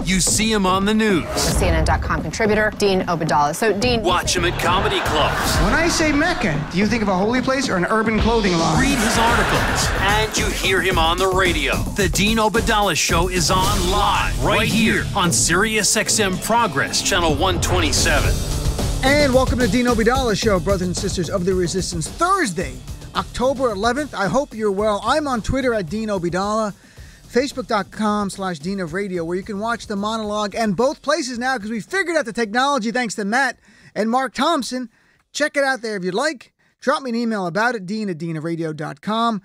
You see him on the news. CNN.com contributor, Dean Obeidallah. So, Dean... Watch him at comedy clubs. When I say Mecca, do you think of a holy place or an urban clothing line? Read his articles. And you hear him on the radio. The Dean Obeidallah Show is on live right here on SiriusXM Progress, Channel 127. And welcome to Dean Obeidallah Show, brothers and sisters of the resistance. Thursday, October 11th. I hope you're well. I'm on Twitter at Dean Obeidallah. Facebook.com/Dean of Radio, where you can watch the monologue, and both places now because we figured out the technology thanks to Matt and Mark Thompson. Check it out there if you'd like. Drop me an email about it, dean@deanofradio.com.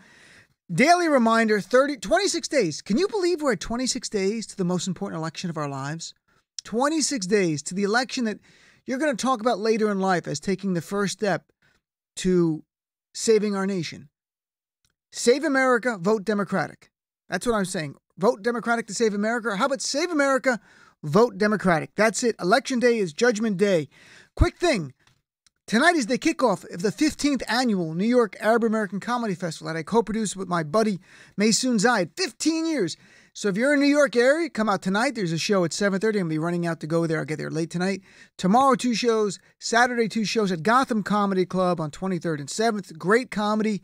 Daily reminder, 26 days. Can you believe we're at 26 days to the most important election of our lives? 26 days to the election that you're going to talk about later in life as taking the first step to saving our nation. Save America, vote Democratic. That's what I'm saying. Vote Democratic to save America. Or how about save America, vote Democratic? That's it. Election day is Judgment Day. Quick thing. Tonight is the kickoff of the 15th annual New York Arab American Comedy Festival that I co-produced with my buddy Maysoon Zayed. 15 years. So if you're in the New York area, come out tonight. There's a show at 7:30. I'm going to be running out to go there. I'll get there late tonight. Tomorrow, 2 shows. Saturday, 2 shows at Gotham Comedy Club on 23rd and 7th. Great comedy.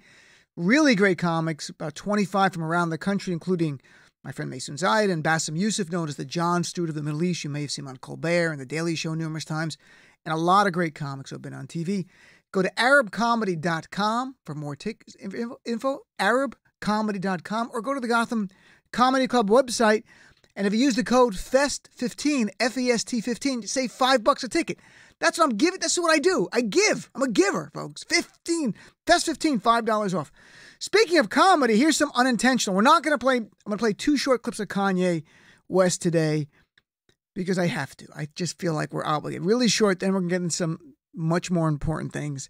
Really great comics, about 25 from around the country, including my friend Maysoon Zayed and Bassem Youssef, known as the Jon Stewart of the Middle East. You may have seen him on Colbert and The Daily Show numerous times. And a lot of great comics have been on TV. Go to arabcomedy.com for more info, arabcomedy.com, or go to the Gotham Comedy Club website. And if you use the code FEST15, FEST15, save $5 a ticket. That's what I'm giving. That's what I do. I give. I'm a giver, folks. FEST15, $5 off. Speaking of comedy, here's some unintentional. We're not going to play. I'm going to play 2 short clips of Kanye West today because I have to. I just feel like we're obligated. Really short, then we're going to get into some much more important things.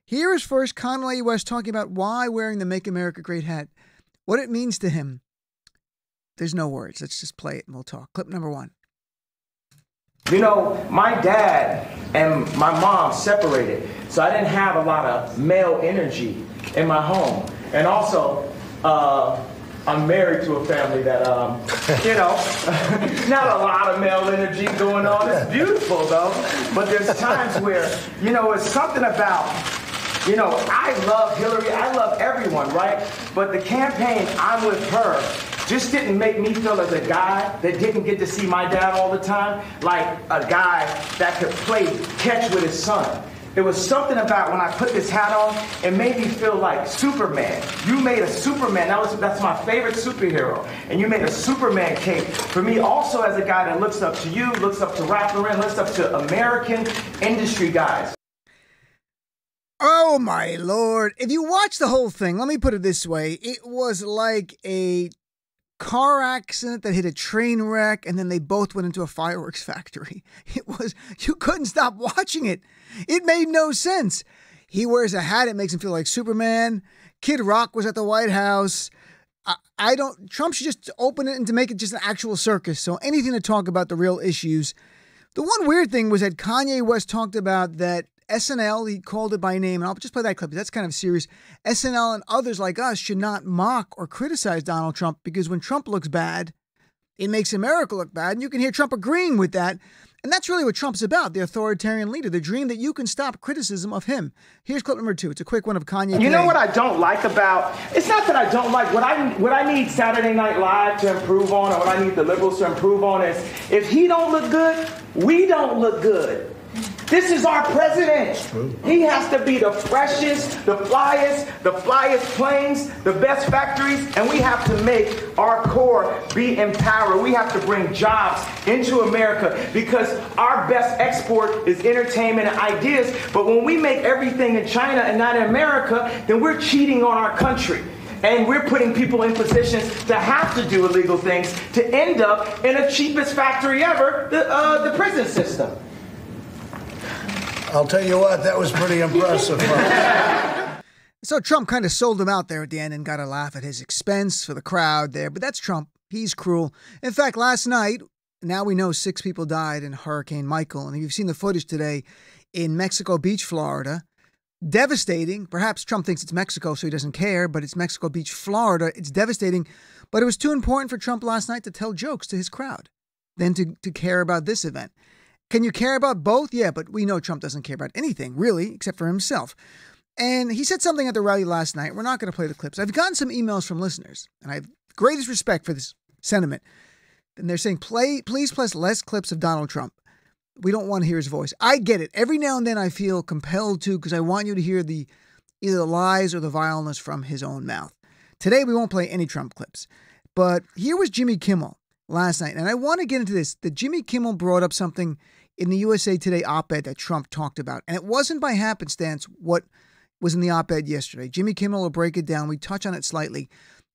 Here is first Kanye West talking about why wearing the Make America Great hat, what it means to him. There's no words. Let's just play it and we'll talk. Clip number 1. You know, my dad and my mom separated, so I didn't have a lot of male energy in my home. And also, I'm married to a family that, not a lot of male energy going on. It's beautiful, though. But there's times where, it's something about, I love Hillary. I love everyone, right? But the campaign, I'm with her, just didn't make me feel as a guy that didn't get to see my dad all the time, like a guy that could play catch with his son. There was something about when I put this hat on, it made me feel like Superman. You made a Superman. That's my favorite superhero. And you made a Superman cape for me also as a guy that looks up to you, looks up to Ralph Lauren, looks up to American industry guys. Oh, my Lord. If you watch the whole thing, let me put it this way. It was like a car accident that hit a train wreck, and then they both went into a fireworks factory. You couldn't stop watching it. It made no sense. He wears a hat. It makes him feel like Superman. Kid Rock was at the White House. Trump should just open it and to make it just an actual circus. So anything to talk about the real issues. The one weird thing was that Kanye West talked about that SNL, he called it by name, and I'll just play that clip. That's kind of serious. SNL and others like us should not mock or criticize Donald Trump because when Trump looks bad, it makes America look bad. And you can hear Trump agreeing with that. And that's really what Trump's about, the authoritarian leader, the dream that you can stop criticism of him. Here's clip number 2. It's a quick one of Kanye. You know what I don't like about, it's not that I don't like, what I need Saturday Night Live to improve on, or what I need the liberals to improve on is, if he don't look good, we don't look good. This is our president. He has to be the freshest, the flyest planes, the best factories, and we have to make our core be empowered. We have to bring jobs into America because our best export is entertainment and ideas. But when we make everything in China and not in America, then we're cheating on our country. And we're putting people in positions to have to do illegal things to end up in the cheapest factory ever, the prison system. I'll tell you what, that was pretty impressive. So Trump kind of sold him out there at the end and got a laugh at his expense for the crowd there. But that's Trump. He's cruel. In fact, last night, now we know 6 people died in Hurricane Michael. And you've seen the footage today in Mexico Beach, Florida. Devastating. Perhaps Trump thinks it's Mexico, so he doesn't care. But it's Mexico Beach, Florida. It's devastating. But it was too important for Trump last night to tell jokes to his crowd. than to care about this event. Can you care about both? Yeah, but we know Trump doesn't care about anything, really, except for himself. And he said something at the rally last night. We're not going to play the clips. I've gotten some emails from listeners, and I have greatest respect for this sentiment. And they're saying, please play less clips of Donald Trump. We don't want to hear his voice. I get it. Every now and then I feel compelled to, because I want you to hear either the lies or the vileness from his own mouth. Today, we won't play any Trump clips. But here was Jimmy Kimmel last night. And I want to get into this. That Jimmy Kimmel brought up something in the USA Today op-ed that Trump talked about. And it wasn't by happenstance what was in the op-ed yesterday. Jimmy Kimmel will break it down. We touch on it slightly.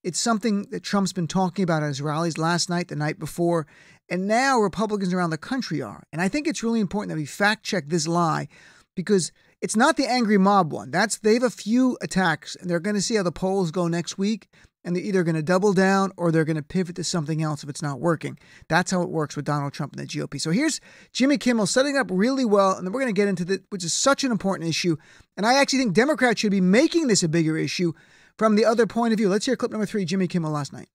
It's something that Trump's been talking about at his rallies last night, the night before, and now Republicans around the country are. And I think it's really important that we fact-check this lie, because it's not the angry mob one. They have a few attacks, and they're going to see how the polls go next week, and they're either going to double down or they're going to pivot to something else if it's not working. That's how it works with Donald Trump and the GOP. So here's Jimmy Kimmel setting up really well, and then we're going to get into this, which is such an important issue. And I actually think Democrats should be making this a bigger issue from the other point of view. Let's hear clip number 3, Jimmy Kimmel last night.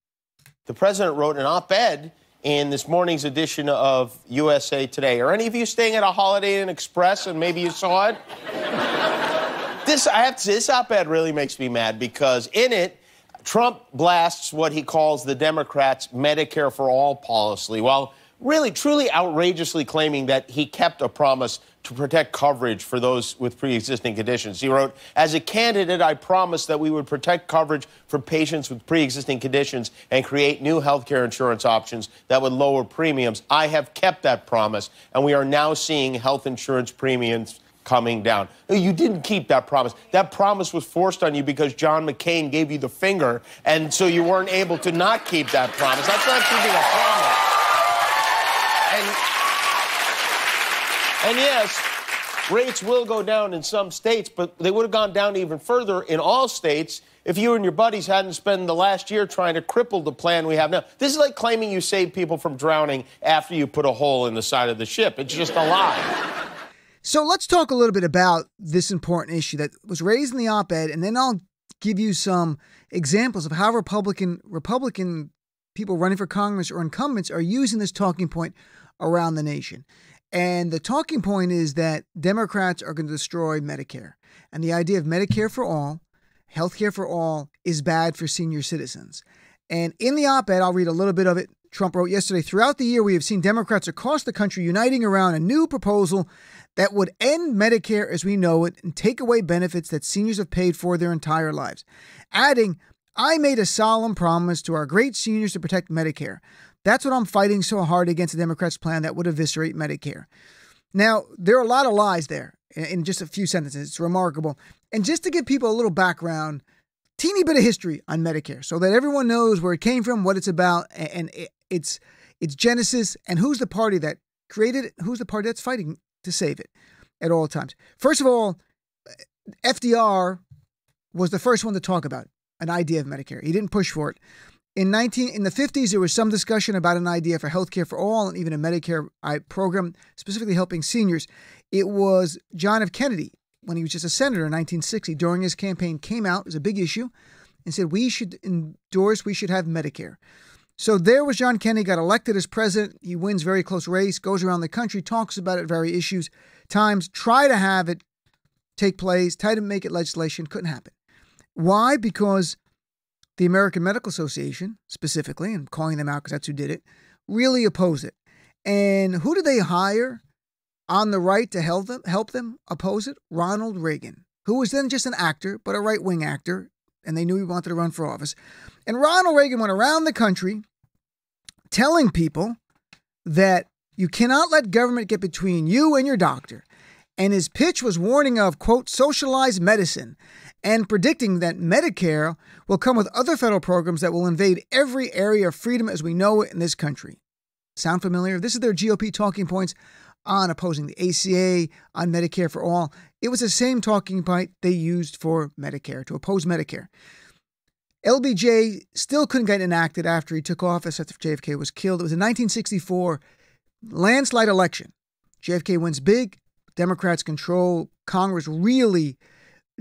The president wrote an op-ed in this morning's edition of USA Today. Are any of you staying at a Holiday Inn Express and maybe you saw it? I have to say, this op-ed really makes me mad because in it, Trump blasts what he calls the Democrats' Medicare for All policy, while really, truly outrageously claiming that he kept a promise to protect coverage for those with pre-existing conditions. He wrote, as a candidate, I promised that we would protect coverage for patients with pre-existing conditions and create new health care insurance options that would lower premiums. I have kept that promise, and we are now seeing health insurance premiums coming down. You didn't keep that promise. That promise was forced on you because John McCain gave you the finger, and so you weren't able to not keep that promise. That's not keeping a promise. And yes, rates will go down in some states, but they would have gone down even further in all states if you and your buddies hadn't spent the last year trying to cripple the plan we have now. This is like claiming you saved people from drowning after you put a hole in the side of the ship. It's just a lie. So let's talk a little bit about this important issue that was raised in the op-ed, and then I'll give you some examples of how Republican people running for Congress or incumbents are using this talking point around the nation. And the talking point is that Democrats are going to destroy Medicare. And the idea of Medicare for all, healthcare for all, is bad for senior citizens. And in the op-ed, I'll read a little bit of it. Trump wrote yesterday, throughout the year, we have seen Democrats across the country uniting around a new proposal that would end Medicare as we know it and take away benefits that seniors have paid for their entire lives. Adding, I made a solemn promise to our great seniors to protect Medicare. That's what I'm fighting so hard against the Democrats' plan that would eviscerate Medicare. Now, there are a lot of lies there in just a few sentences. It's remarkable. And just to give people a little background, teeny bit of history on Medicare so that everyone knows where it came from, what it's about, and its genesis, and who's the party that created it, who's the party that's fighting to save it at all times. First of all, FDR was the first one to talk about an idea of Medicare. He didn't push for it. In the 50s, there was some discussion about an idea for healthcare for all and even a Medicare program specifically helping seniors. It was John F. Kennedy, when he was just a senator in 1960, during his campaign, came out as a big issue and said we should have Medicare. So there was John Kennedy, got elected as president. He wins very close race, goes around the country, talks about it, various issues, times, try to have it take place, try to make it legislation, couldn't happen. Why? Because the American Medical Association, specifically, and calling them out because that's who did it, really opposed it. And who did they hire on the right to help them oppose it? Ronald Reagan, who was then just an actor, but a right-wing actor, and they knew he wanted to run for office. And Ronald Reagan went around the country telling people that you cannot let government get between you and your doctor. And his pitch was warning of, quote, socialized medicine, and predicting that Medicare will come with other federal programs that will invade every area of freedom as we know it in this country. Sound familiar? This is their GOP talking points on opposing the ACA, on Medicare for all. It was the same talking point they used for Medicare, to oppose Medicare. LBJ still couldn't get enacted after he took office, after JFK was killed. It was a 1964 landslide election. JFK wins big. Democrats control Congress really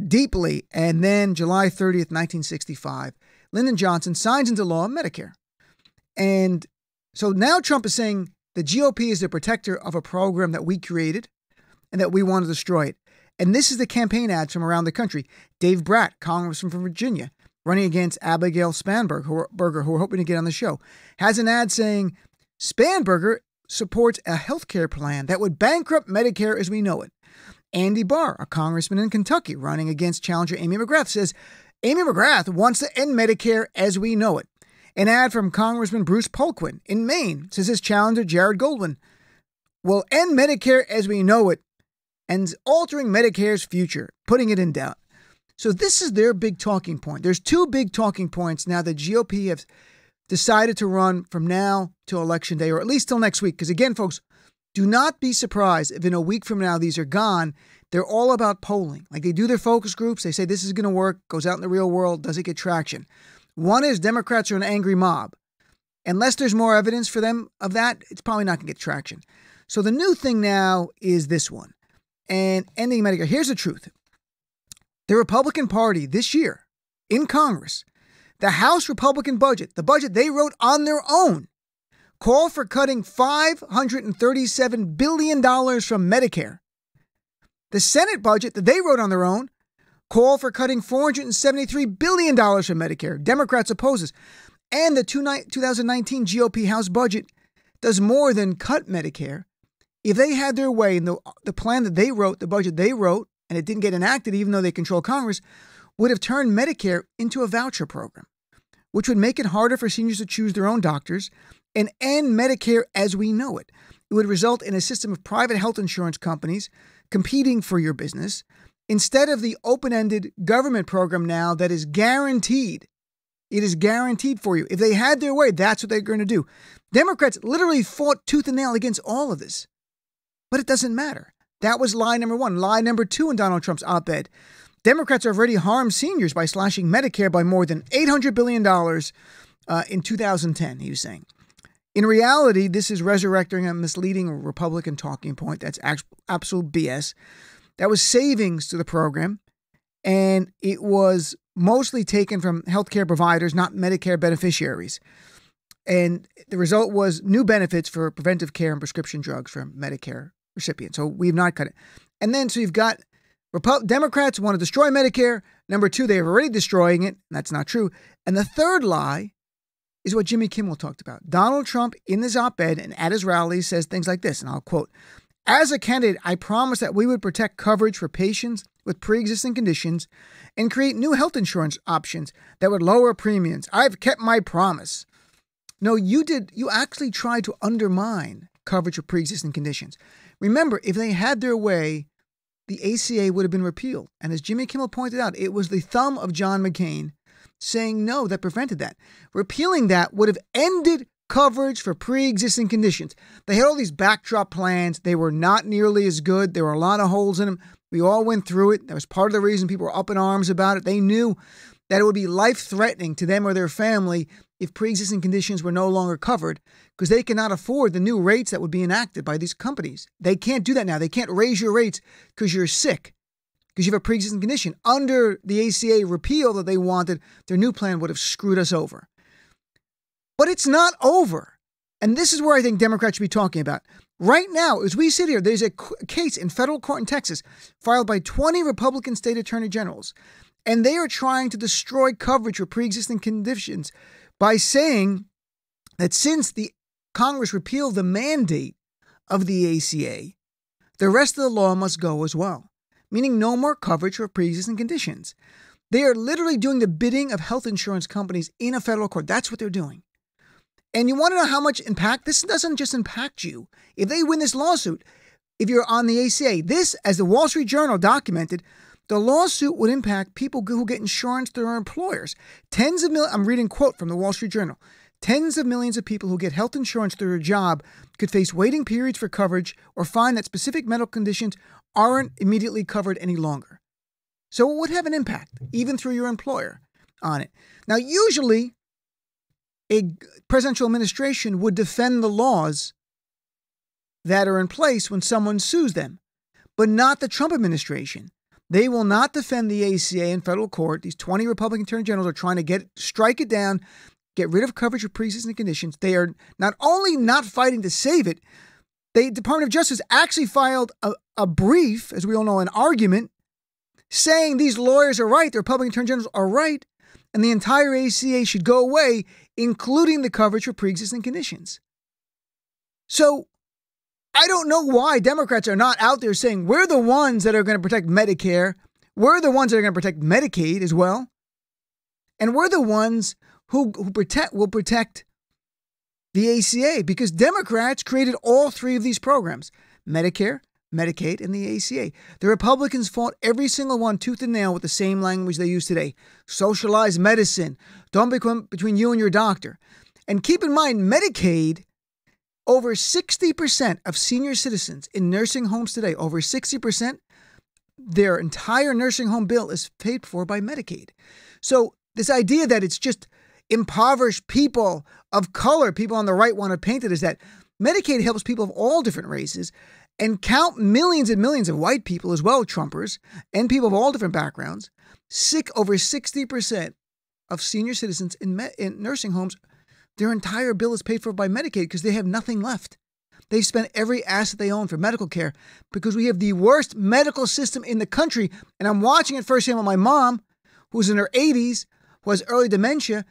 deeply. And then July 30th, 1965, Lyndon Johnson signs into law Medicare. And so now Trump is saying the GOP is the protector of a program that we created and that we want to destroy it. And this is the campaign ads from around the country. Dave Bratt, congressman from Virginia, running against Abigail Spanberger, who we're hoping to get on the show, has an ad saying Spanberger supports a health care plan that would bankrupt Medicare as we know it. Andy Barr, a congressman in Kentucky, running against challenger Amy McGrath, says Amy McGrath wants to end Medicare as we know it. An ad from Congressman Bruce Polkwin in Maine says his challenger Jared Goldman will end Medicare as we know it and altering Medicare's future, putting it in doubt. So this is their big talking point. There's two big talking points now that GOP have decided to run from now to Election Day, or at least till next week. Because again, folks, do not be surprised if in a week from now these are gone. They're all about polling. Like they do their focus groups. They say this is going to work, goes out in the real world, does it get traction? One is Democrats are an angry mob. Unless there's more evidence for them of that, it's probably not going to get traction. So the new thing now is this one. And ending Medicare. Here's the truth. The Republican Party this year in Congress, the House Republican budget, the budget they wrote on their own, called for cutting $537 billion from Medicare. The Senate budget that they wrote on their own called for cutting $473 billion from Medicare. Democrats opposes. And the 2019 GOP House budget does more than cut Medicare. If they had their way in the plan that they wrote, the budget they wrote, and it didn't get enacted even though they control Congress, would have turned Medicare into a voucher program, which would make it harder for seniors to choose their own doctors and end Medicare as we know it. It would result in a system of private health insurance companies competing for your business instead of the open-ended government program now that is guaranteed. It is guaranteed for you. If they had their way, that's what they're going to do. Democrats literally fought tooth and nail against all of this. But it doesn't matter. That was lie number one. Lie number two in Donald Trump's op-ed. Democrats have already harmed seniors by slashing Medicare by more than $800 billion in 2010, he was saying. In reality, this is resurrecting a misleading Republican talking point. That's absolute BS. That was savings to the program, and it was mostly taken from healthcare providers, not Medicare beneficiaries. And the result was new benefits for preventive care and prescription drugs from Medicare recipients. So we've not cut it. And then so you've got Democrats want to destroy Medicare. Number two, they are already destroying it. That's not true. And the third lie is what Jimmy Kimmel talked about. Donald Trump in his op-ed and at his rallies says things like this, and I'll quote, "As a candidate, I promised that we would protect coverage for patients with pre-existing conditions and create new health insurance options that would lower premiums. I've kept my promise." No, you did. You actually tried to undermine coverage for pre-existing conditions. Remember, if they had their way, the ACA would have been repealed. And as Jimmy Kimmel pointed out, it was the thumb of John McCain saying no that prevented that. Repealing that would have ended coverage for pre-existing conditions. They had all these backdrop plans. They were not nearly as good. There were a lot of holes in them. We all went through it. That was part of the reason people were up in arms about it. They knew that it would be life-threatening to them or their family if pre-existing conditions were no longer covered because they cannot afford the new rates that would be enacted by these companies. They can't do that now. They can't raise your rates because you're sick, because you have a pre-existing condition. Under the ACA repeal that they wanted, their new plan would have screwed us over. But it's not over. And this is where I think Democrats should be talking about. Right now, as we sit here, there's a case in federal court in Texas filed by 20 Republican state attorney generals. And they are trying to destroy coverage for pre-existing conditions by saying that since the Congress repealed the mandate of the ACA, the rest of the law must go as well, meaning no more coverage for pre-existing conditions. They are literally doing the bidding of health insurance companies in a federal court. That's what they're doing. And you want to know how much impact? This doesn't just impact you. If they win this lawsuit, if you're on the ACA, this, as the Wall Street Journal documented, the lawsuit would impact people who get insurance through their employers. Tens of millions, I'm reading a quote from the Wall Street Journal. Tens of millions of people who get health insurance through their job could face waiting periods for coverage or find that specific medical conditions aren't immediately covered any longer. So it would have an impact, even through your employer, on it. Now, usually, a presidential administration would defend the laws that are in place when someone sues them, but not the Trump administration. They will not defend the ACA in federal court. These 20 Republican attorney generals are trying to strike it down get rid of coverage for pre-existing conditions. They are not only not fighting to save it, the Department of Justice actually filed a brief, as we all know, an argument, saying these lawyers are right, the Republican Attorney Generals are right, and the entire ACA should go away, including the coverage for pre-existing conditions. So I don't know why Democrats are not out there saying we're the ones that are going to protect Medicare, we're the ones that are going to protect Medicaid as well, and we're the ones who will protect the ACA, because Democrats created all three of these programs: Medicare, Medicaid, and the ACA. The Republicans fought every single one tooth and nail with the same language they use today: socialized medicine, don't become between you and your doctor. And keep in mind, Medicaid, over 60% of senior citizens in nursing homes today, over 60%, their entire nursing home bill is paid for by Medicaid. So this idea that it's just impoverished people of color, people on the right want to paint it as that. Medicaid helps people of all different races, and count millions and millions of white people as well, Trumpers, and people of all different backgrounds. Over 60% of senior citizens in nursing homes, their entire bill is paid for by Medicaid because they have nothing left. They've spent every asset they own for medical care because we have the worst medical system in the country. And I'm watching it firsthand with my mom, who's in her 80s, who has early dementia,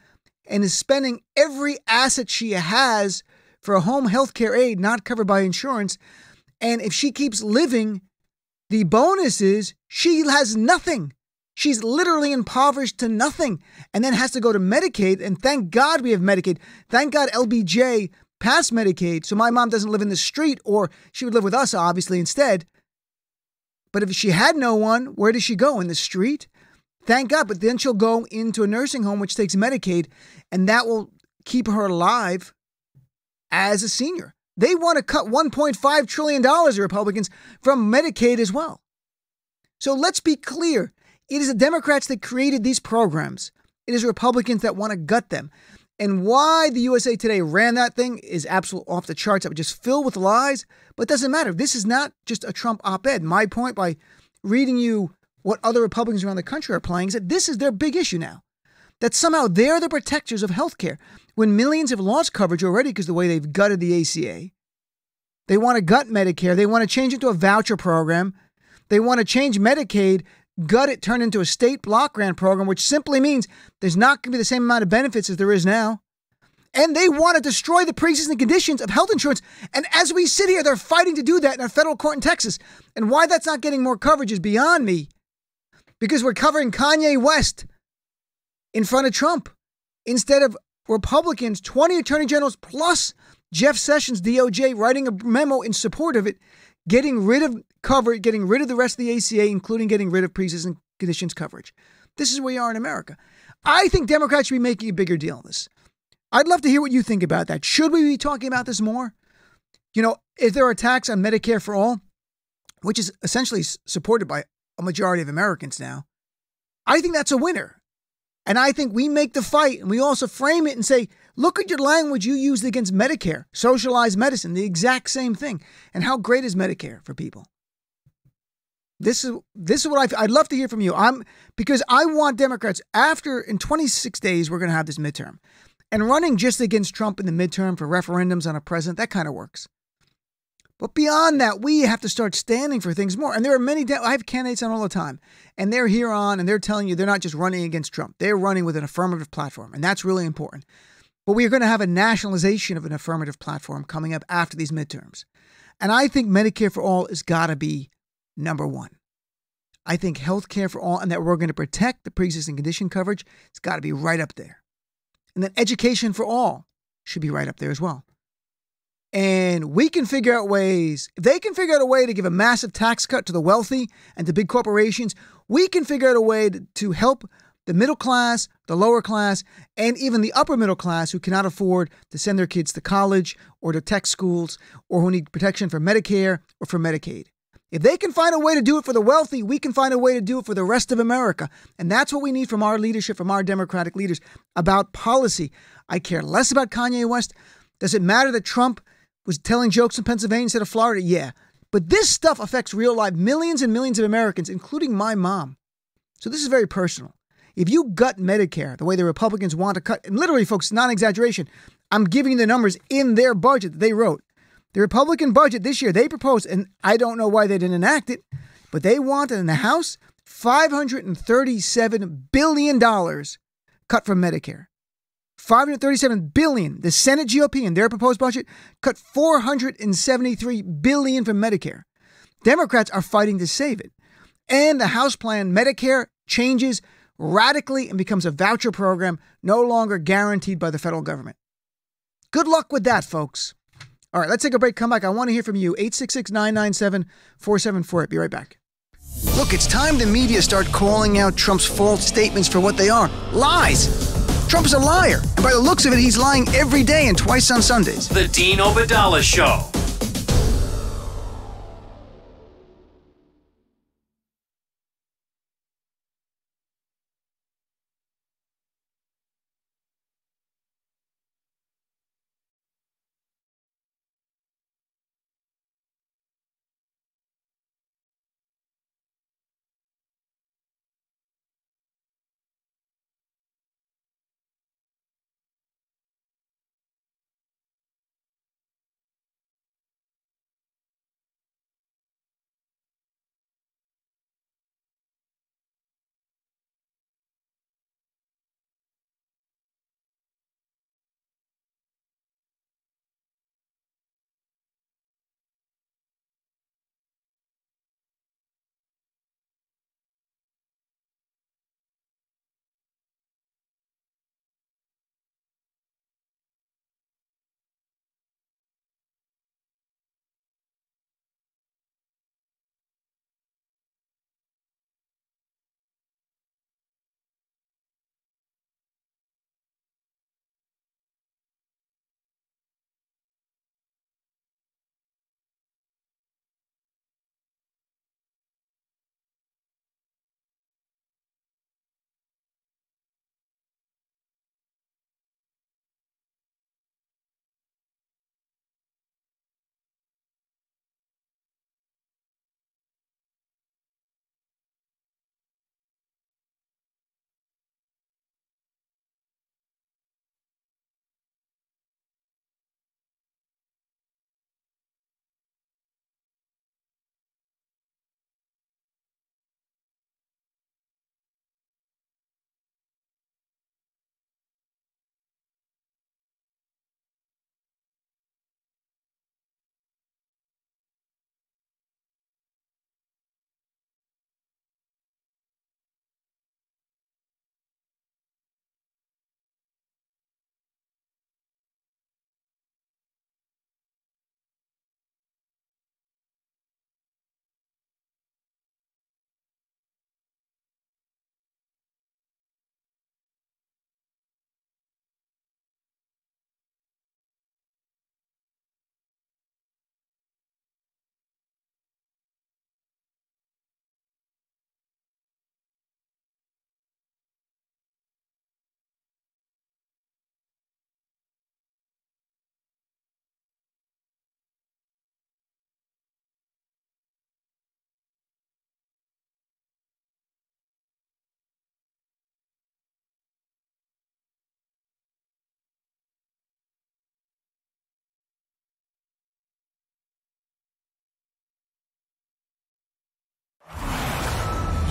and is spending every asset she has for a home health care aid not covered by insurance. And if she keeps living, the bonus is she has nothing. She's literally impoverished to nothing, and then has to go to Medicaid. And thank God we have Medicaid. Thank God LBJ passed Medicaid, so my mom doesn't live in the street, or she would live with us, obviously, instead. But if she had no one, where does she go? In the street? Thank God. But then she'll go into a nursing home, which takes Medicaid, and that will keep her alive as a senior. They want to cut $1.5 trillion, the Republicans, from Medicaid as well. So let's be clear. It is the Democrats that created these programs. It is Republicans that want to gut them. And why the USA Today ran that thing is absolutely off the charts. It would just fill with lies, but it doesn't matter. This is not just a Trump op-ed. My point by reading you what other Republicans around the country are playing is that this is their big issue now. That somehow they're the protectors of health care when millions have lost coverage already because of the way they've gutted the ACA. They want to gut Medicare. They want to change it to a voucher program. They want to change Medicaid, gut it, turn it into a state block grant program, which simply means there's not going to be the same amount of benefits as there is now. And they want to destroy the pre-existing conditions of health insurance. And as we sit here, they're fighting to do that in a federal court in Texas. And why that's not getting more coverage is beyond me. Because we're covering Kanye West in front of Trump instead of Republicans, 20 attorney generals plus Jeff Sessions, DOJ, writing a memo in support of it, getting rid of coverage, getting rid of the rest of the ACA, including getting rid of pre-existing conditions coverage. This is where we are in America. I think Democrats should be making a bigger deal of this. I'd love to hear what you think about that. Should we be talking about this more? You know, if there are attacks on Medicare for all, which is essentially supported by a majority of Americans now, I think that's a winner. And I think we make the fight, and we also frame it and say, look at your language you used against Medicare, socialized medicine, the exact same thing. And how great is Medicare for people? This is what I'd love to hear from you. Because I want Democrats, in 26 days, we're going to have this midterm. And running just against Trump in the midterm for referendums on a president, that kind of works. But beyond that, we have to start standing for things more. And there are many, I have candidates on all the time, and they're here on, and they're telling you they're not just running against Trump. They're running with an affirmative platform, and that's really important. But we are going to have a nationalization of an affirmative platform coming up after these midterms. And I think Medicare for all has got to be number one. I think health care for all, and that we're going to protect the pre-existing condition coverage, it's got to be right up there. And then education for all should be right up there as well. And we can figure out ways, if they can figure out a way to give a massive tax cut to the wealthy and to big corporations, we can figure out a way to help the middle class, the lower class, and even the upper middle class who cannot afford to send their kids to college or to tech schools or who need protection for Medicare or for Medicaid. If they can find a way to do it for the wealthy, we can find a way to do it for the rest of America. And that's what we need from our leadership, from our Democratic leaders, about policy. I care less about Kanye West. Does it matter that Trump was telling jokes in Pennsylvania instead of Florida? Yeah. But this stuff affects real life millions and millions of Americans, including my mom. So this is very personal. If you gut Medicare the way the Republicans want to cut, and literally, folks, non-exaggeration, I'm giving you the numbers in their budget that they wrote. The Republican budget this year, they proposed, and I don't know why they didn't enact it, but they wanted in the House $537 billion cut from Medicare. $537 billion. The Senate GOP in their proposed budget cut $473 billion from Medicare. Democrats are fighting to save it. And the House plan, Medicare, changes radically and becomes a voucher program no longer guaranteed by the federal government. Good luck with that, folks. All right, let's take a break. Come back. I want to hear from you. 866-997-4748. Be right back. Look, it's time the media start calling out Trump's false statements for what they are. Lies. Trump is a liar. And by the looks of it, he's lying every day and twice on Sundays. The Dean Obadala Show.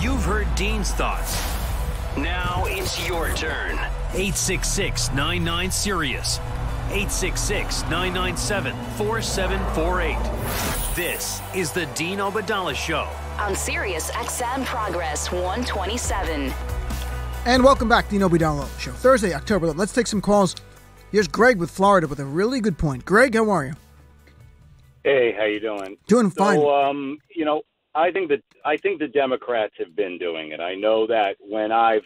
You've heard Dean's thoughts. Now it's your turn. 866-99-SIRIUS. 866-997-4748. This is the Dean Obadala Show. On Sirius XM Progress 127. And welcome back, Dean Obadala Show. Thursday, October 11th. Let's take some calls. Here's Greg with Florida with a really good point. Greg, how are you? Hey, how you doing? Doing fine. So, I think the Democrats have been doing it. I know that when I've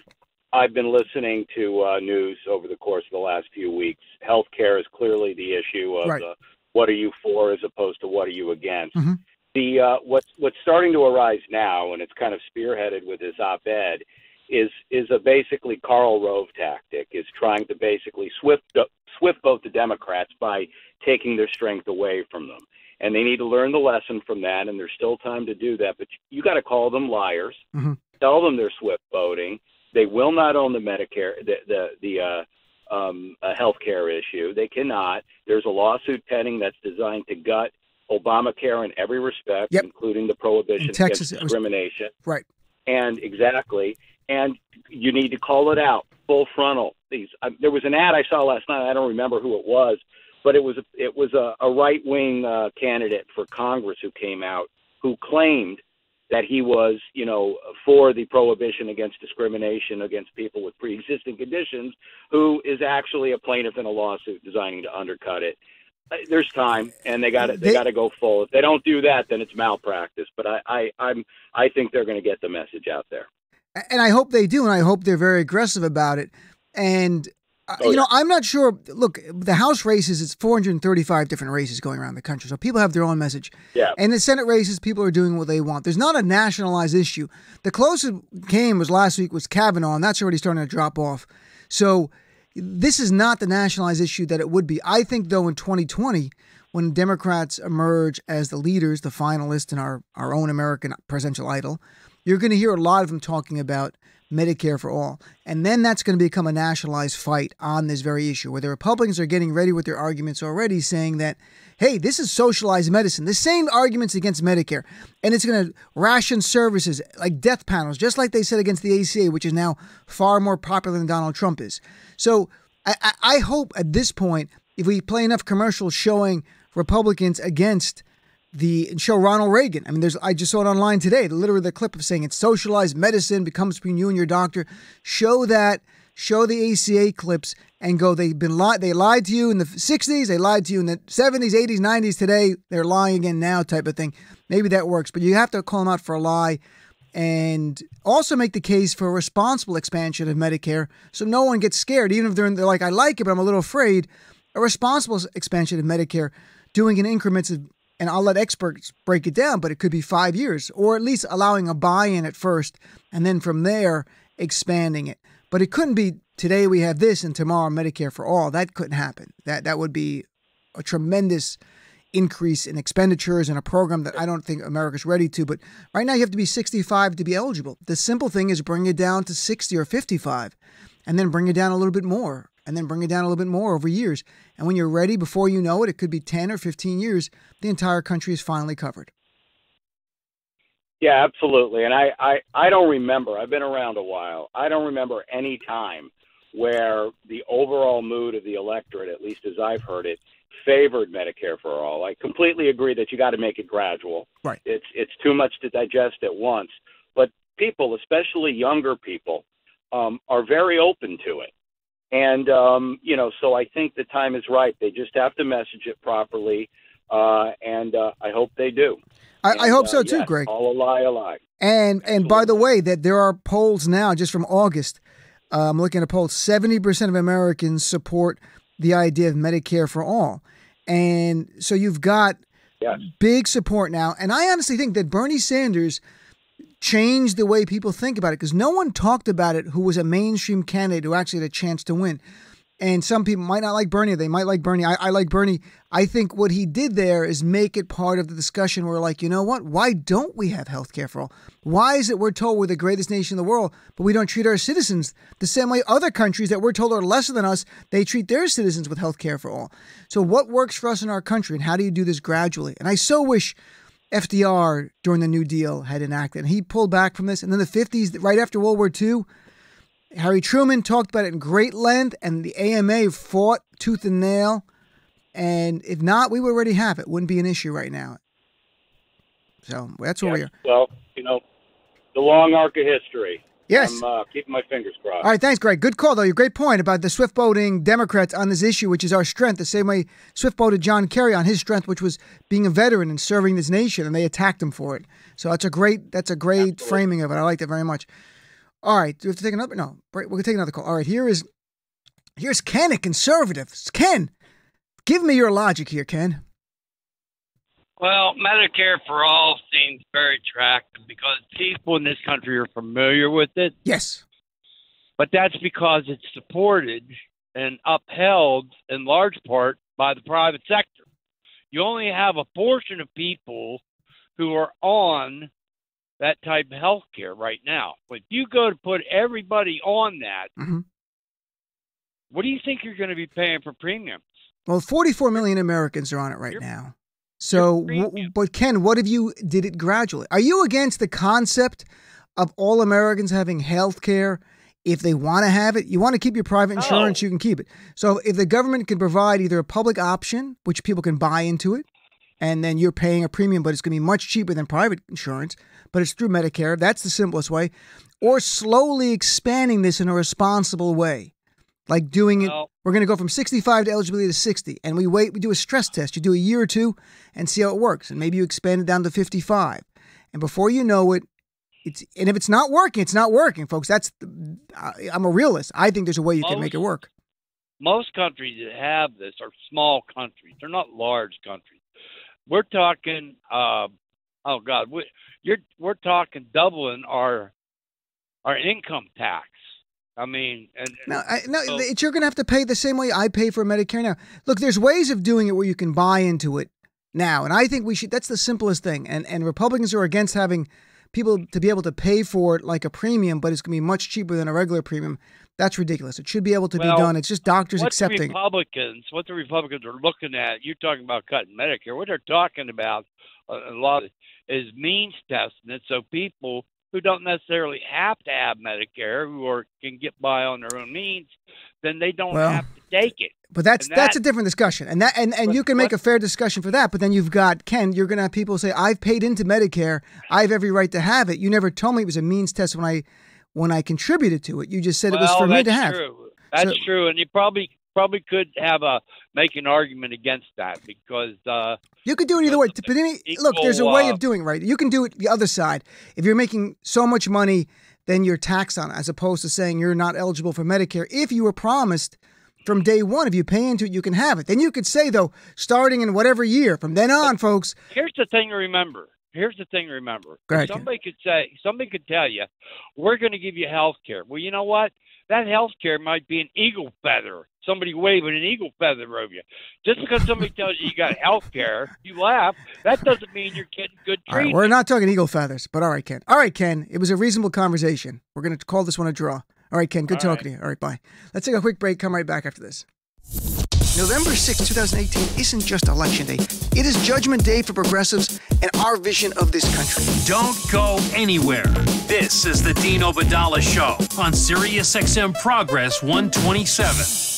been listening to news over the course of the last few weeks, health care is clearly the issue of right. What are you for as opposed to what are you against. Mm-hmm. What's starting to arise now, and it's kind of spearheaded with this op-ed, is a basically Karl Rove tactic, is trying to basically swift vote the Democrats by taking their strength away from them. And they need to learn the lesson from that, and there's still time to do that. But you got to call them liars, mm-hmm. tell them they're swift voting, They will not own the Medicare, health care issue. They cannot. There's a lawsuit pending that's designed to gut Obamacare in every respect, including the prohibition against discrimination. Right. And exactly. And you need to call it out, full frontal. There was an ad I saw last night. I don't remember who it was, but it was a right-wing candidate for Congress who came out who claimed that he was, for the prohibition against discrimination against people with pre-existing conditions, who is actually a plaintiff in a lawsuit designing to undercut it. There's time, and they got to go full. If they don't do that, then it's malpractice. But I think they're going to get the message out there. And I hope they do, and I hope they're very aggressive about it. And I'm not sure. Look, the House races, it's 435 different races going around the country. So people have their own message. Yeah. And the Senate races, people are doing what they want. There's not a nationalized issue. The closest it came was last week was Kavanaugh, and that's already starting to drop off. So this is not the nationalized issue that it would be. I think, though, in 2020, when Democrats emerge as the leaders, the finalists in our own American presidential idol, you're going to hear a lot of them talking about Medicare for all. And then that's going to become a nationalized fight on this very issue, where the Republicans are getting ready with their arguments already, saying that, hey, this is socialized medicine. The same arguments against Medicare. And it's going to ration services like death panels, just like they said against the ACA, which is now far more popular than Donald Trump is. So I hope at this point, if we play enough commercials showing Republicans against show Ronald Reagan. I mean, I just saw it online today, literally the clip of saying it's socialized medicine, becomes between you and your doctor. Show the ACA clips and go, they lied to you in the 60s, they lied to you in the 70s, 80s, 90s, today, they're lying again now type of thing. Maybe that works, but you have to call them out for a lie and also make the case for a responsible expansion of Medicare so no one gets scared, even if they're like, I like it, but I'm a little afraid. A responsible expansion of Medicare, doing in increments of, and I'll let experts break it down, but it could be 5 years, or at least allowing a buy-in at first, and then from there, expanding it. But it couldn't be today we have this and tomorrow Medicare for all. That couldn't happen. That would be a tremendous increase in expenditures in a program that I don't think America's ready to. But right now you have to be 65 to be eligible. The simple thing is bring it down to 60 or 55, and then bring it down a little bit more, and then bring it down a little bit more over years. And when you're ready, before you know it, it could be 10 or 15 years, the entire country is finally covered. Yeah, absolutely. And I don't remember, I've been around a while, I don't remember any time where the overall mood of the electorate, at least as I've heard it, favored Medicare for all. I completely agree that you got to make it gradual. Right. It's too much to digest at once. But people, especially younger people, are very open to it. And, so I think the time is right. They just have to message it properly, and I hope they do. I hope so too, yes, Greg. All a lie, a lie. And by the way, that there are polls now just from August. I'm looking at polls. 70% of Americans support the idea of Medicare for all. And so you've got big support now. And I honestly think that Bernie Sanders changed the way people think about it, because no one talked about it who was a mainstream candidate who actually had a chance to win. And some people might not like Bernie. They might like Bernie. I like Bernie. I think what he did there is make it part of the discussion where, like, you know what? Why don't we have health care for all? Why is it we're told we're the greatest nation in the world, but we don't treat our citizens the same way other countries that we're told are lesser than us, they treat their citizens with health care for all? So what works for us in our country, and how do you do this gradually? And I so wish FDR during the New Deal had enacted, and he pulled back from this. And then the 50s, right after World War II, Harry Truman talked about it in great length, and the AMA fought tooth and nail. And if not, we would already have it. Wouldn't be an issue right now. So that's where we are. Well, the long arc of history. Yes. I'm keeping my fingers crossed. All right, thanks, Greg. Good call, though. Your great point about the swift-boating Democrats on this issue, which is our strength, the same way swift-boated John Kerry on his strength, which was being a veteran and serving this nation, and they attacked him for it. So that's a great Absolutely. Framing of it. I liked it very much. All right, do we have to take another? No, we're going to take another call. All right, here's Ken, a conservative. Ken, give me your logic here, Ken. Well, Medicare for all seems very attractive because people in this country are familiar with it. Yes. But that's because it's supported and upheld in large part by the private sector. You only have a portion of people who are on that type of health care right now. But you go to put everybody on that, what do you think you're going to be paying for premiums? Well, 44 million Americans are on it right now. So, but Ken, what if you did it gradually? Are you against the concept of all Americans having health care if they want to have it? You want to keep your private insurance, you can keep it. So if the government can provide either a public option, which people can buy into it, and then you're paying a premium, but it's going to be much cheaper than private insurance, but it's through Medicare. That's the simplest way. Or slowly expanding this in a responsible way. Like doing it, we're going to go from 65 to eligibility to 60. And we do a stress test. You do a year or two and see how it works. And maybe you expand it down to 55. And before you know it, and if it's not working, it's not working, folks. I'm a realist. I think there's a way you can make it work. Most countries that have this are small countries. They're not large countries. We're talking, we're talking doubling our income tax. I mean, you're going to have to pay the same way I pay for Medicare now. Look, there's ways of doing it where you can buy into it now, and I think that's the simplest thing. And Republicans are against having people to be able to pay for it like a premium, but it's going to be much cheaper than a regular premium. That's ridiculous. It should be able to be done. It's just doctors accepting. What the Republicans are looking at, you're talking about cutting Medicare. What they're talking about a lot is means testing it, so people who don't necessarily have to have Medicare, who can get by on their own means, then they don't have to take it. But that's a different discussion, and you can make a fair discussion for that. But then you've got Ken. You're going to have people say, "I've paid into Medicare. I have every right to have it." You never told me it was a means test when I contributed to it. You just said it was for me to have. That's true, and you probably could make an argument against that because you could do it either way. But look, there's a way of doing it, right? You can do it the other side. If you're making so much money, then you're taxed on it, as opposed to saying you're not eligible for Medicare. If you were promised from day one, if you pay into it, you can have it. Then you could say, though, starting in whatever year, from then on, folks. Here's the thing to remember. Go ahead, somebody could tell you, we're going to give you health care. Well, you know what? That health care might be an eagle feather. Somebody waving an eagle feather over you. Just because somebody tells you got health care, you laugh. That doesn't mean you're getting good treatment. All right, we're not talking eagle feathers, but all right, Ken. It was a reasonable conversation. We're going to call this one a draw. All right, Ken, good talking to you. All right, bye. Let's take a quick break. Come right back after this. November 6, 2018 isn't just Election Day. It is Judgment Day for progressives and our vision of this country. Don't go anywhere. This is the Dean Obadala Show on Sirius XM Progress 127.